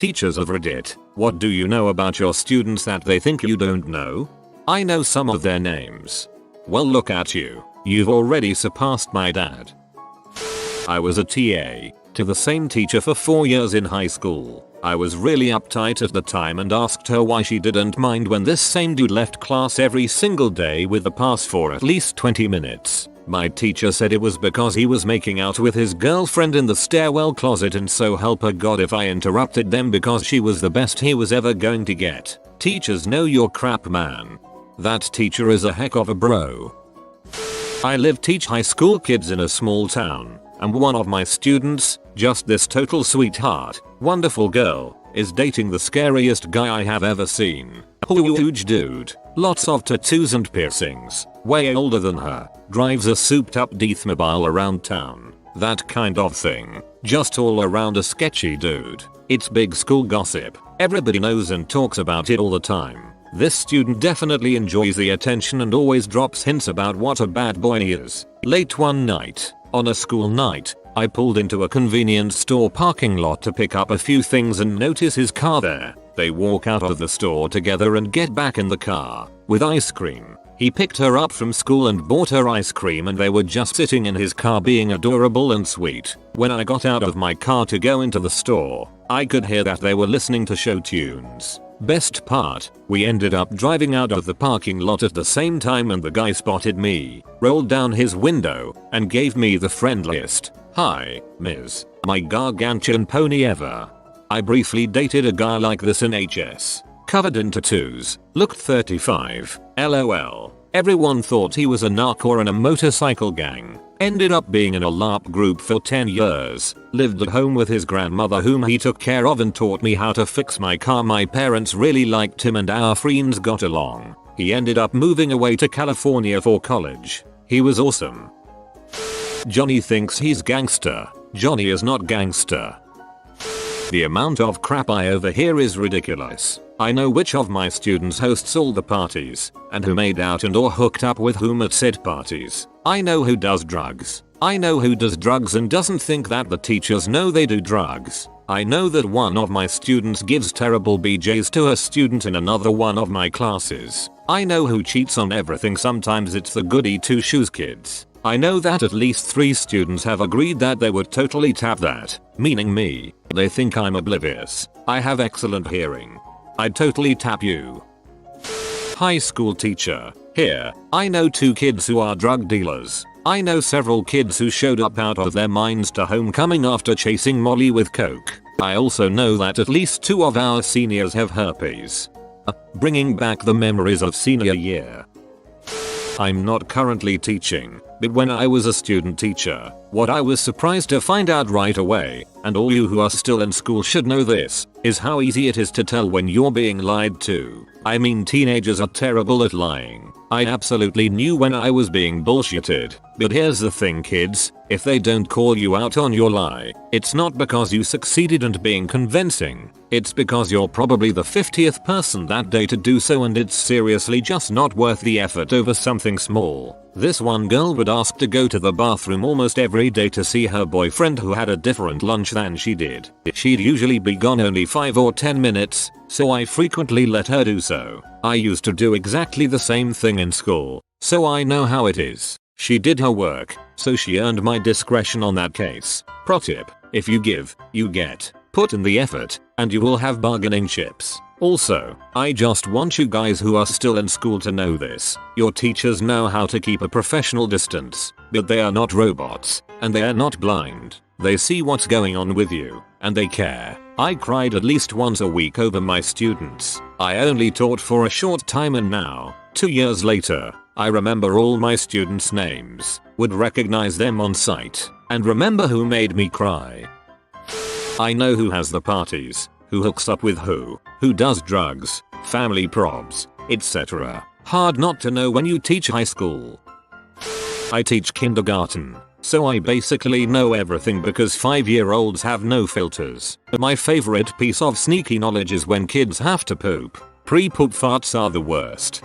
Teachers of Reddit, what do you know about your students that they think you don't know? I know some of their names. Well, look at you. You've already surpassed my dad. I was a TA to the same teacher for 4 years in high school. I was really uptight at the time and asked her why she didn't mind when this same dude left class every single day with a pass for at least 20 minutes. My teacher said it was because he was making out with his girlfriend in the stairwell closet, and so help her God if I interrupted them because she was the best he was ever going to get. Teachers know your crap, man. That teacher is a heck of a bro. I teach high school kids in a small town, and one of my students, just this total sweetheart, wonderful girl, is dating the scariest guy I have ever seen. Huge dude, lots of tattoos and piercings, way older than her, drives a souped up Deathmobile around town. That kind of thing. Just all around a sketchy dude. It's big school gossip. Everybody knows and talks about it all the time. This student definitely enjoys the attention and always drops hints about what a bad boy he is. Late one night, on a school night, I pulled into a convenience store parking lot to pick up a few things and notice his car there. They walk out of the store together and get back in the car with ice cream. He picked her up from school and bought her ice cream, and they were just sitting in his car being adorable and sweet. When I got out of my car to go into the store, I could hear that they were listening to show tunes. Best part, we ended up driving out of the parking lot at the same time, and the guy spotted me, rolled down his window, and gave me the friendliest "Hi, Ms. My gargantuan pony ever." I briefly dated a guy like this in HS. Covered in tattoos, looked 35, LOL. Everyone thought he was a narc or in a motorcycle gang. Ended up being in a LARP group for 10 years. Lived at home with his grandmother, whom he took care of, and taught me how to fix my car. My parents really liked him and our friends got along. He ended up moving away to California for college. He was awesome. Johnny thinks he's gangster. Johnny is not gangster. The amount of crap I overhear is ridiculous. I know which of my students hosts all the parties, and who made out and or hooked up with whom at said parties. I know who does drugs. I know who does drugs and doesn't think that the teachers know they do drugs. I know that one of my students gives terrible BJs to a student in another one of my classes. I know who cheats on everything. Sometimes it's the goody two shoes kids. I know that at least 3 students have agreed that they would totally tap that, meaning me. They think I'm oblivious. I have excellent hearing. I'd totally tap you. High school teacher. Here, I know 2 kids who are drug dealers. I know several kids who showed up out of their minds to homecoming after chasing Molly with coke. I also know that at least 2 of our seniors have herpes. Bringing back the memories of senior year. I'm not currently teaching, but when I was a student teacher, what I was surprised to find out right away, and all you who are still in school should know this, is how easy it is to tell when you're being lied to. I mean, teenagers are terrible at lying. I absolutely knew when I was being bullshitted. But here's the thing, kids, if they don't call you out on your lie, it's not because you succeeded in being convincing. It's because you're probably the 50th person that day to do so, and it's seriously just not worth the effort over something small. This one girl would ask to go to the bathroom almost every day to see her boyfriend who had a different lunch than she did. She'd usually be gone only 5 or 10 minutes, so I frequently let her do so. I used to do exactly the same thing in school, so I know how it is. She did her work, so she earned my discretion on that case. Pro tip, if you give, you get. Put in the effort, and you will have bargaining chips. Also, I just want you guys who are still in school to know this. Your teachers know how to keep a professional distance, but they are not robots, and they are not blind. They see what's going on with you, and they care. I cried at least once a week over my students. I only taught for a short time, and now, 2 years later, I remember all my students' names, would recognize them on sight, and remember who made me cry. I know who has the parties, who hooks up with who does drugs, family probs, etc. Hard not to know when you teach high school. I teach kindergarten, so I basically know everything because 5-year-olds have no filters. My favorite piece of sneaky knowledge is when kids have to poop. Pre-poop farts are the worst.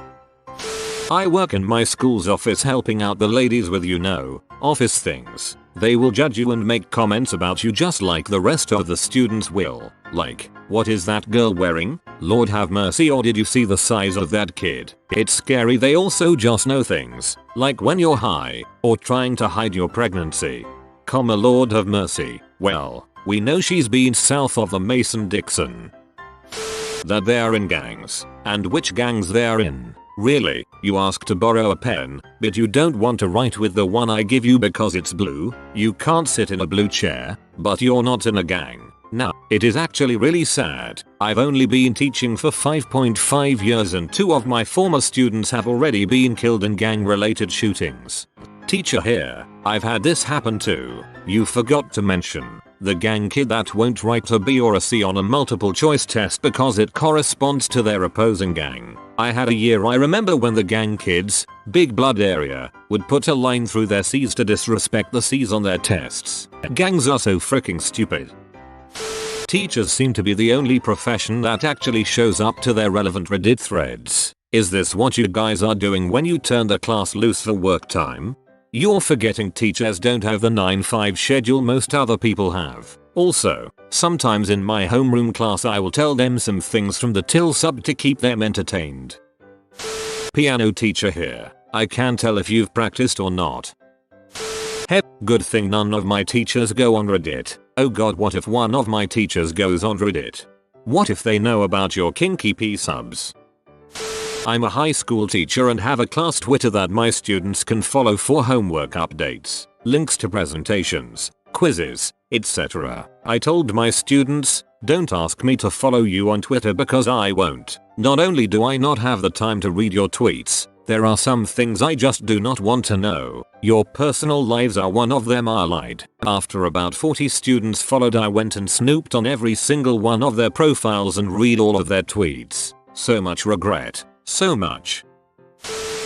I work in my school's office helping out the ladies with office things. They will judge you and make comments about you just like the rest of the students will. Like, what is that girl wearing? Lord have mercy, or did you see the size of that kid? It's scary. They also just know things, like when you're high, or trying to hide your pregnancy. Lord have mercy. Well, we know she's been south of the Mason-Dixon. That they are in gangs, and which gangs they are in. Really, you ask to borrow a pen, but you don't want to write with the one I give you because it's blue. You can't sit in a blue chair, but you're not in a gang. Now, it is actually really sad. I've only been teaching for 5.5 years and 2 of my former students have already been killed in gang-related shootings. Teacher here, I've had this happen too. You forgot to mention the gang kid that won't write a B or a C on a multiple choice test because it corresponds to their opposing gang. I had a year I remember when the gang kids, big blood area, would put a line through their C's to disrespect the C's on their tests. Gangs are so freaking stupid. Teachers seem to be the only profession that actually shows up to their relevant Reddit threads. Is this what you guys are doing when you turn the class loose for work time? You're forgetting teachers don't have the 9-5 schedule most other people have. Also, sometimes in my homeroom class I will tell them some things from the till sub to keep them entertained. Piano teacher here. I can't tell if you've practiced or not. Hep, good thing none of my teachers go on Reddit. Oh god, what if one of my teachers goes on Reddit? What if they know about your kinky P subs? I'm a high school teacher and have a class Twitter that my students can follow for homework updates, links to presentations, quizzes, etc. I told my students, don't ask me to follow you on Twitter because I won't. Not only do I not have the time to read your tweets, there are some things I just do not want to know. Your personal lives are one of them. I lied. After about 40 students followed, I went and snooped on every single one of their profiles and read all of their tweets. So much regret. So much.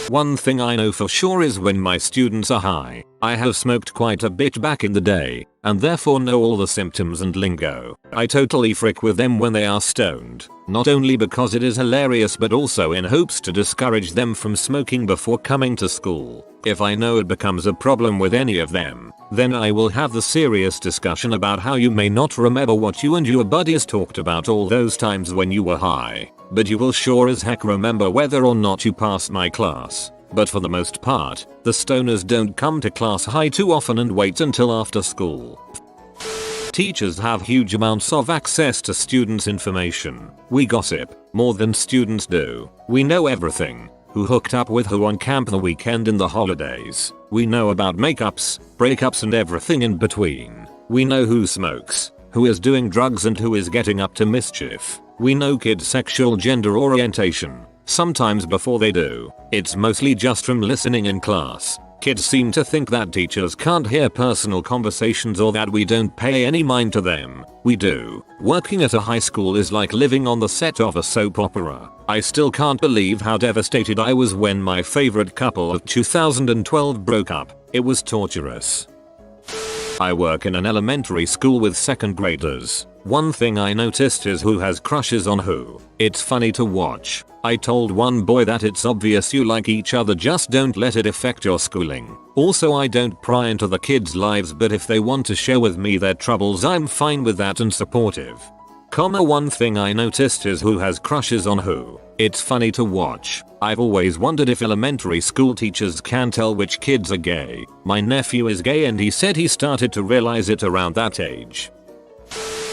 One thing I know for sure is when my students are high. I have smoked quite a bit back in the day, and therefore know all the symptoms and lingo. I totally frick with them when they are stoned, not only because it is hilarious but also in hopes to discourage them from smoking before coming to school. If I know it becomes a problem with any of them, then I will have the serious discussion about how you may not remember what you and your buddies talked about all those times when you were high, but you will sure as heck remember whether or not you passed my class. But for the most part, the stoners don't come to class high too often and wait until after school. Teachers have huge amounts of access to students' information. We gossip more than students do. We know everything. Who hooked up with who on camp the weekend in the holidays. We know about makeups, breakups and everything in between. We know who smokes, who is doing drugs and who is getting up to mischief. We know kids' sexual gender orientation. Sometimes before they do. It's mostly just from listening in class. Kids seem to think that teachers can't hear personal conversations or that we don't pay any mind to them. We do. Working at a high school is like living on the set of a soap opera. I still can't believe how devastated I was when my favorite couple of 2012 broke up. It was torturous. I work in an elementary school with second graders. One thing I noticed is who has crushes on who. It's funny to watch. I told one boy that it's obvious you like each other, just don't let it affect your schooling. Also, I don't pry into the kids' lives, but if they want to share with me their troubles, I'm fine with that and supportive. One thing I noticed is who has crushes on who. It's funny to watch. I've always wondered if elementary school teachers can tell which kids are gay. My nephew is gay and he said he started to realize it around that age.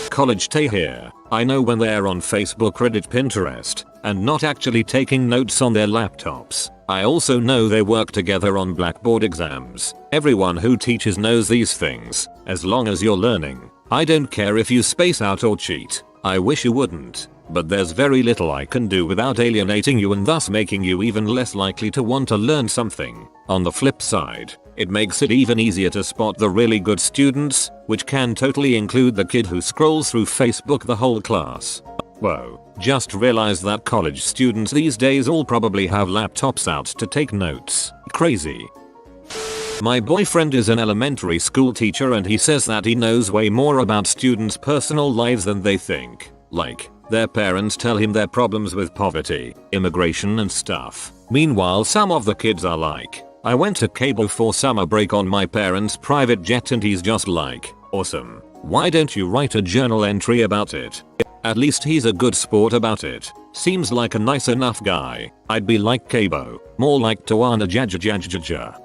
College Tay here. I know when they're on Facebook, Reddit, Pinterest, and not actually taking notes on their laptops. I also know they work together on Blackboard exams. Everyone who teaches knows these things, as long as you're learning. I don't care if you space out or cheat. I wish you wouldn't, but there's very little I can do without alienating you and thus making you even less likely to want to learn something. On the flip side, it makes it even easier to spot the really good students, which can totally include the kid who scrolls through Facebook the whole class. Whoa, just realized that college students these days all probably have laptops out to take notes. Crazy. My boyfriend is an elementary school teacher and he says that he knows way more about students' personal lives than they think. Like, their parents tell him their problems with poverty, immigration and stuff. Meanwhile, some of the kids are like, I went to Cabo for summer break on my parents' private jet, and he's just like, awesome. Why don't you write a journal entry about it? At least he's a good sport about it. Seems like a nice enough guy. I'd be like Cabo, more like Tawana Jajajajaja.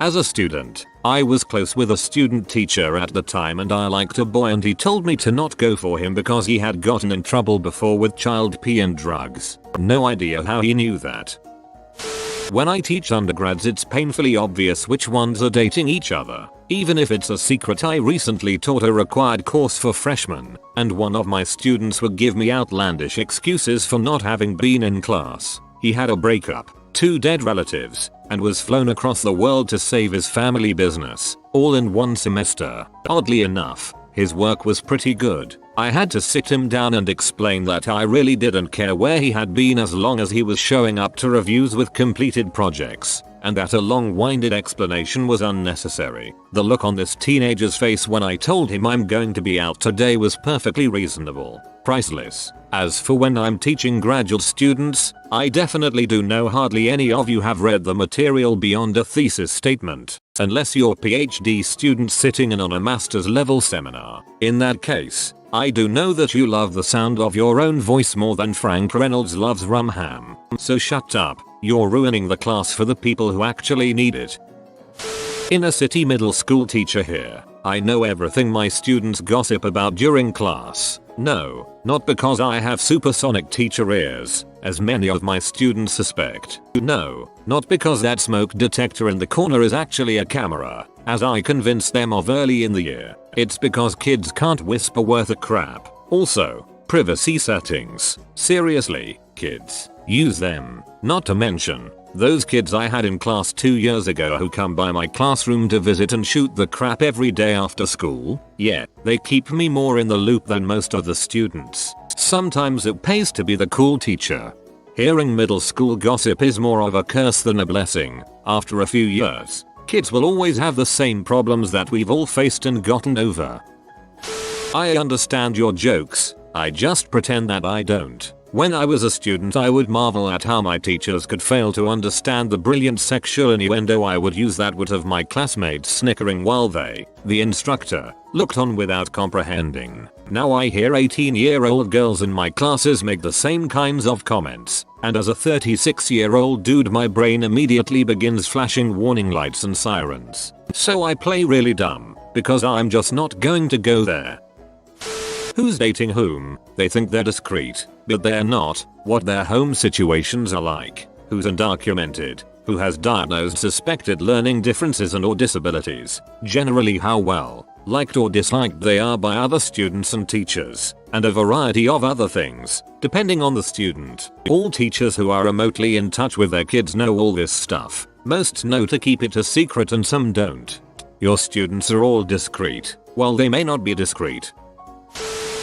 As a student, I was close with a student teacher at the time and I liked a boy and he told me to not go for him because he had gotten in trouble before with child pee and drugs. No idea how he knew that. When I teach undergrads, it's painfully obvious which ones are dating each other. Even if it's a secret, I recently taught a required course for freshmen, and one of my students would give me outlandish excuses for not having been in class. He had a breakup, 2 dead relatives, and was flown across the world to save his family business, all in one semester. Oddly enough, his work was pretty good. I had to sit him down and explain that I really didn't care where he had been as long as he was showing up to reviews with completed projects, and that a long-winded explanation was unnecessary. The look on this teenager's face when I told him I'm going to be out today was perfectly reasonable. Priceless. As for when I'm teaching graduate students, I definitely do know hardly any of you have read the material beyond a thesis statement, unless you're PhD students sitting in on a master's level seminar. In that case, I do know that you love the sound of your own voice more than Frank Reynolds loves rum ham. So shut up, you're ruining the class for the people who actually need it. Inner city middle school teacher here. I know everything my students gossip about during class. No, not because I have supersonic teacher ears, as many of my students suspect. No, not because that smoke detector in the corner is actually a camera, as I convinced them of early in the year. It's because kids can't whisper worth a crap. Also, privacy settings. Seriously, kids, use them. Not to mention, those kids I had in class 2 years ago who come by my classroom to visit and shoot the crap every day after school. Yeah, they keep me more in the loop than most of the students. Sometimes it pays to be the cool teacher. Hearing middle school gossip is more of a curse than a blessing. After a few years, kids will always have the same problems that we've all faced and gotten over. I understand your jokes, I just pretend that I don't. When I was a student, I would marvel at how my teachers could fail to understand the brilliant sexual innuendo I would use that would have my classmates snickering while they, the instructor, looked on without comprehending. Now I hear 18-year-old girls in my classes make the same kinds of comments, and as a 36-year-old dude my brain immediately begins flashing warning lights and sirens. So I play really dumb, because I'm just not going to go there. Who's dating whom? They think they're discreet, but they're not. What their home situations are like. Who's undocumented. Who has diagnosed suspected learning differences and or disabilities. Generally how well liked or disliked they are by other students and teachers. And a variety of other things, depending on the student. All teachers who are remotely in touch with their kids know all this stuff. Most know to keep it a secret and some don't. Your students are all discreet. Well, they may not be discreet.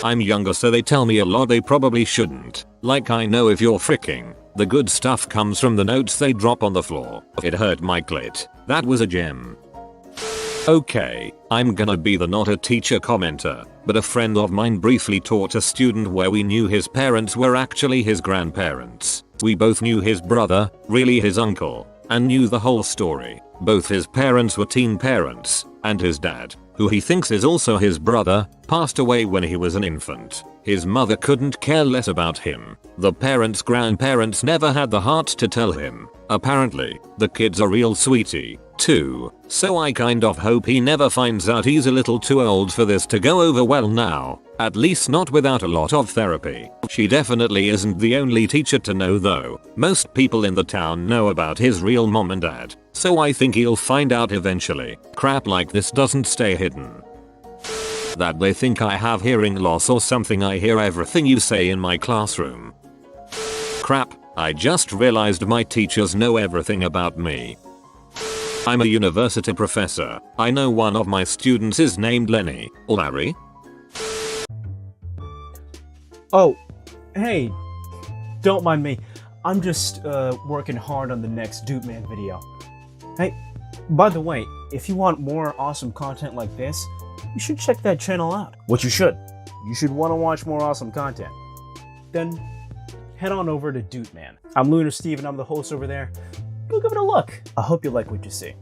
I'm younger so they tell me a lot they probably shouldn't. Like I know if you're freaking. The good stuff comes from the notes they drop on the floor. It hurt my clit. That was a gem. Okay, I'm gonna be the not a teacher commenter, but a friend of mine briefly taught a student where we knew his parents were actually his grandparents. We both knew his brother, really his uncle, and knew the whole story. Both his parents were teen parents, and his dad, who he thinks is also his brother, passed away when he was an infant. His mother couldn't care less about him. The parents' grandparents never had the heart to tell him. Apparently, the kid's a real sweetie, too, so I kind of hope he never finds out he's a little too old for this to go over well now. At least not without a lot of therapy. She definitely isn't the only teacher to know though. Most people in the town know about his real mom and dad, so I think he'll find out eventually. Crap like this doesn't stay hidden. That they think I have hearing loss or something. I hear everything you say in my classroom. Crap, I just realized my teachers know everything about me. I'm a university professor. I know one of my students is named Lenny, or Larry. Oh, hey, don't mind me. I'm just working hard on the next Dude Man video. Hey, by the way, if you want more awesome content like this, you should check that channel out. You should want to watch more awesome content. Then head on over to Dude Man. I'm Lunar Steve and I'm the host over there. Go give it a look. I hope you like what you see.